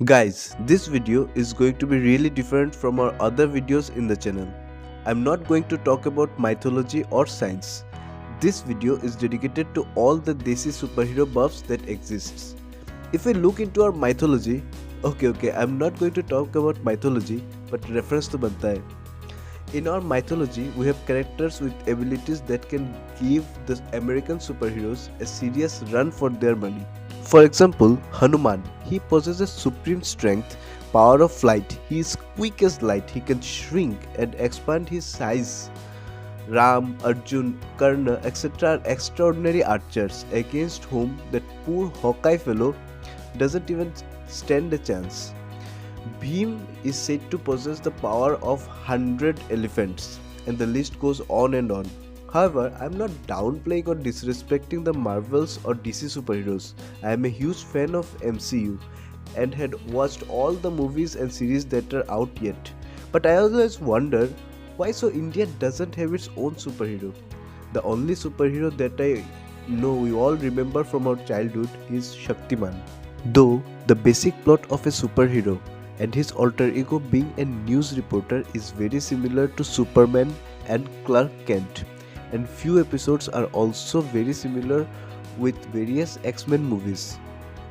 Guys, this video is going to be really different from our other videos in the channel. I'm not going to talk about mythology or science. This video is dedicated to all the Desi superhero buffs that exists. If we look into our mythology, I'm not going to talk about mythology, but reference to banta hai. In our mythology, we have characters with abilities that can give the American superheroes a serious run for their money. For example, Hanuman, he possesses supreme strength, power of flight, he is quick as light, he can shrink and expand his size. Ram, Arjun, Karna, etc. are extraordinary archers against whom that poor Hawkeye fellow doesn't even stand a chance. Bhim is said to possess the power of 100 elephants, and the list goes on and on. However, I am not downplaying or disrespecting the Marvels or DC superheroes. I am a huge fan of MCU and had watched all the movies and series that are out yet. But I always wonder why so India doesn't have its own superhero. The only superhero that I know we all remember from our childhood is Shaktiman. Though the basic plot of a superhero and his alter ego being a news reporter is very similar to Superman and Clark Kent, and few episodes are also very similar with various X-Men movies.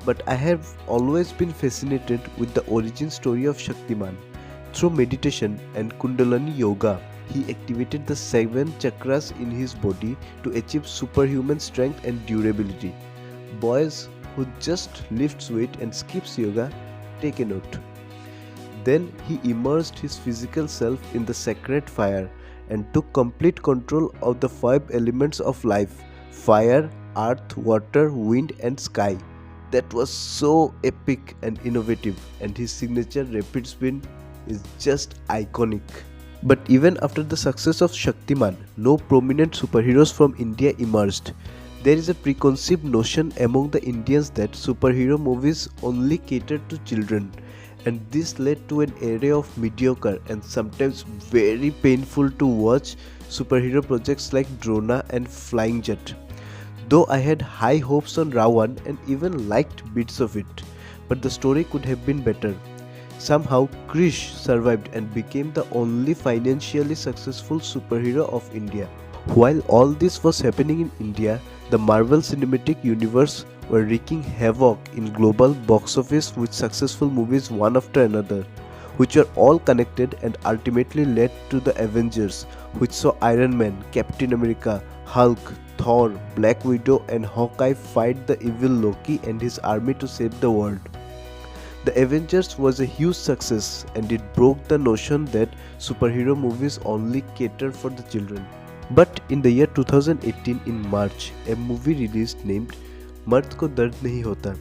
But I have always been fascinated with the origin story of Shaktiman. Through meditation and Kundalini yoga, he activated the 7 chakras in his body to achieve superhuman strength and durability. Boys who just lifts weight and skips yoga, take a note. Then he immersed his physical self in the sacred fire and took complete control of the 5 elements of life: fire, earth, water, wind, and sky. That was so epic and innovative, and his signature rapid spin is just iconic. But even after the success of Shaktiman, no prominent superheroes from India emerged. There is a preconceived notion among the Indians that superhero movies only cater to children, and this led to an era of mediocre and sometimes very painful to watch superhero projects like Drona and Flying Jet. Though I had high hopes on Rawan and even liked bits of it, but the story could have been better. Somehow Krish survived and became the only financially successful superhero of India. While all this was happening in India, the Marvel Cinematic Universe were wreaking havoc in global box office with successful movies one after another, which were all connected and ultimately led to the Avengers, which saw Iron Man, Captain America, Hulk, Thor, Black Widow and Hawkeye fight the evil Loki and his army to save the world. The Avengers was a huge success and it broke the notion that superhero movies only cater for the children. But in the year 2018 in March, a movie released named Mard Ko Dard Nahi Hota.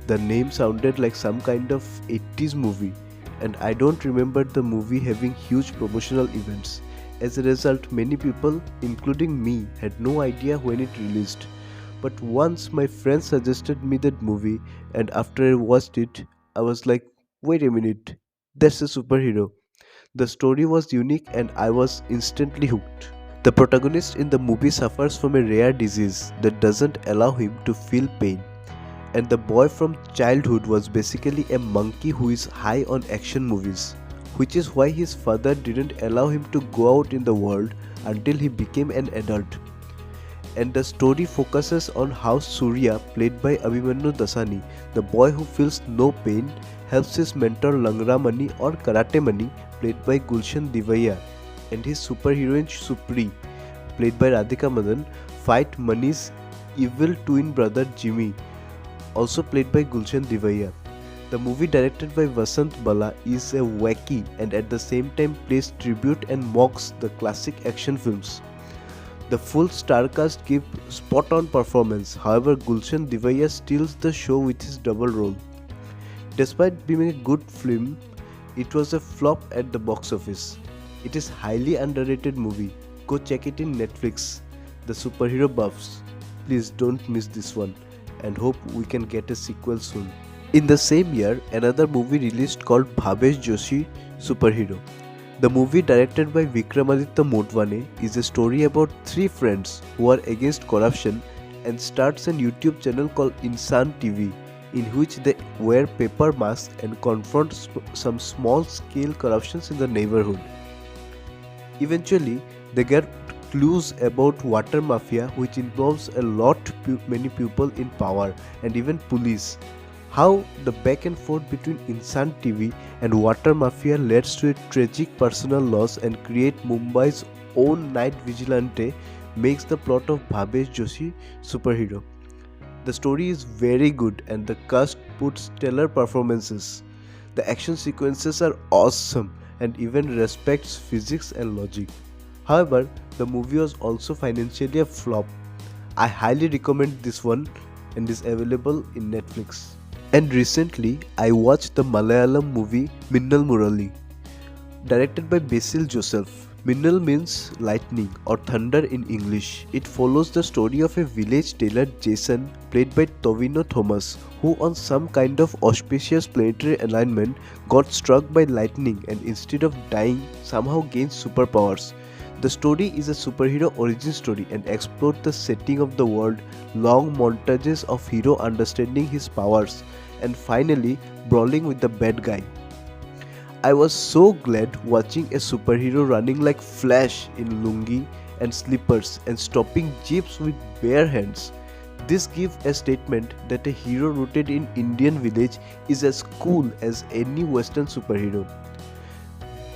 The name sounded like some kind of 80s movie, and I don't remember the movie having huge promotional events. As a result, many people, including me, had no idea when it released. But once my friend suggested me that movie, and after I watched it, I was like, wait a minute, that's a superhero. The story was unique and I was instantly hooked. The protagonist in the movie suffers from a rare disease that doesn't allow him to feel pain, and the boy from childhood was basically a monkey who is high on action movies, which is why his father didn't allow him to go out in the world until he became an adult. And the story focuses on how Surya, played by Abhimanyu Dasani, the boy who feels no pain, helps his mentor Langramani or Karate Mani, played by Gulshan Divaya, and his superheroine Supri, played by Radhika Madan, fight Mani's evil twin brother Jimmy, also played by Gulshan Divaya. The movie, directed by Vasant Bala, is a wacky and at the same time plays tribute and mocks the classic action films. The full star cast give spot on performance, however Gulshan Divaya steals the show with his double role. Despite being a good film, it was a flop at the box office. It is highly underrated movie. Go check it in Netflix. The superhero buffs. Please don't miss this one and hope we can get a sequel soon. In the same year, another movie released called Bhawesh Joshi Superhero. The movie, directed by Vikramaditya Motwane, is a story about 3 friends who are against corruption and starts a YouTube channel called Insan TV in which they wear paper masks and confront some small scale corruptions in the neighborhood. Eventually, they get clues about water mafia, which involves a many people in power and even police. How the back and forth between Insan TV and water mafia leads to a tragic personal loss and create Mumbai's own night vigilante makes the plot of Bhawesh Joshi superhero. The story is very good and the cast puts stellar performances. The action sequences are awesome and even respects physics and logic. However, the movie was also financially a flop. I highly recommend this one and is available in Netflix. And recently, I watched the Malayalam movie Minnal Murali, directed by Basil Joseph. Minnal means lightning or thunder in English. It follows the story of a village tailor Jason, played by Tovino Thomas, who on some kind of auspicious planetary alignment got struck by lightning and instead of dying somehow gains superpowers. The story is a superhero origin story and explored the setting of the world, long montages of hero understanding his powers, and finally brawling with the bad guy. I was so glad watching a superhero running like Flash in lungi and slippers and stopping jeeps with bare hands. This gives a statement that a hero rooted in Indian village is as cool as any western superhero.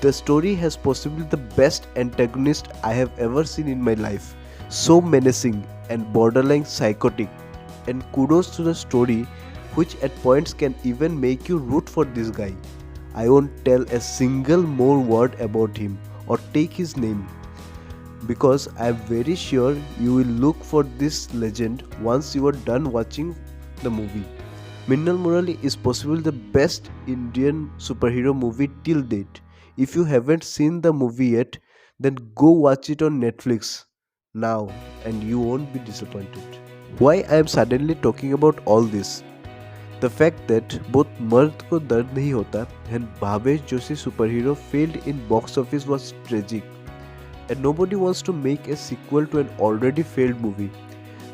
The story has possibly the best antagonist I have ever seen in my life. So menacing and borderline psychotic. And kudos to the story, which at points can even make you root for this guy. I won't tell a single more word about him or take his name because I am very sure you will look for this legend once you are done watching the movie. Minnal Murali is possibly the best Indian superhero movie till date. If you haven't seen the movie yet, then go watch it on Netflix now and you won't be disappointed. Why I am suddenly talking about all this? The fact that both Mard Ko Dard Nahi Hota and Bhavesh Joshi superhero failed in box office was tragic, and nobody wants to make a sequel to an already failed movie.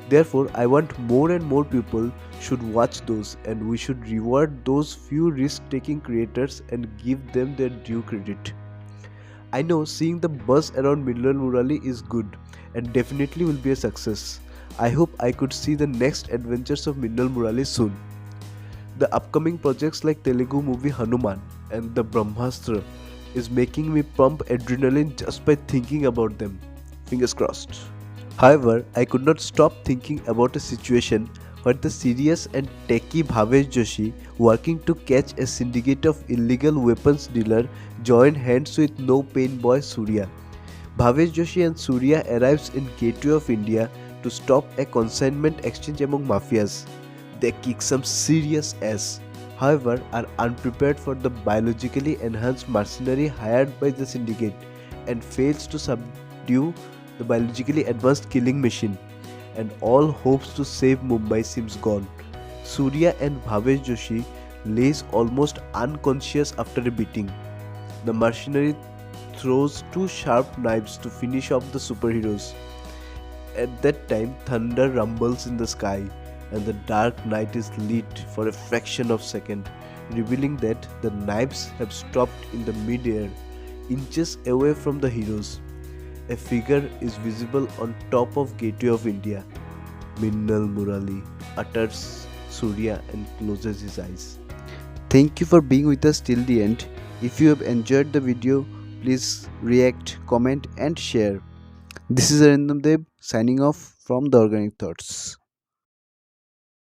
Therefore, I want more and more people should watch those and we should reward those few risk-taking creators and give them their due credit. I know seeing the buzz around Minnal Murali is good and definitely will be a success. I hope I could see the next adventures of Minnal Murali soon. The upcoming projects like Telugu movie Hanuman and the Brahmastra is making me pump adrenaline just by thinking about them. Fingers crossed. However, I could not stop thinking about a situation where the serious and techie Bhavesh Joshi, working to catch a syndicate of illegal weapons dealer, join hands with no pain boy Surya. Bhavesh Joshi and Surya arrives in Gateway of India to stop a consignment exchange among mafias. They kick some serious ass, however are unprepared for the biologically enhanced mercenary hired by the syndicate and fails to subdue the biologically advanced killing machine, and all hopes to save Mumbai seems gone. Surya and Bhavesh Joshi lays almost unconscious after a beating. The mercenary throws two sharp knives to finish off the superheroes. At that time, thunder rumbles in the sky and the dark night is lit for a fraction of a second, revealing that the knives have stopped in the mid-air, inches away from the heroes. A figure is visible on top of Gateway of India. Minnal Murali utters Surya and closes his eyes. Thank you for being with us till the end. If you have enjoyed the video, please react, comment and share. This is Arindam Deb signing off from the Organic Thoughts.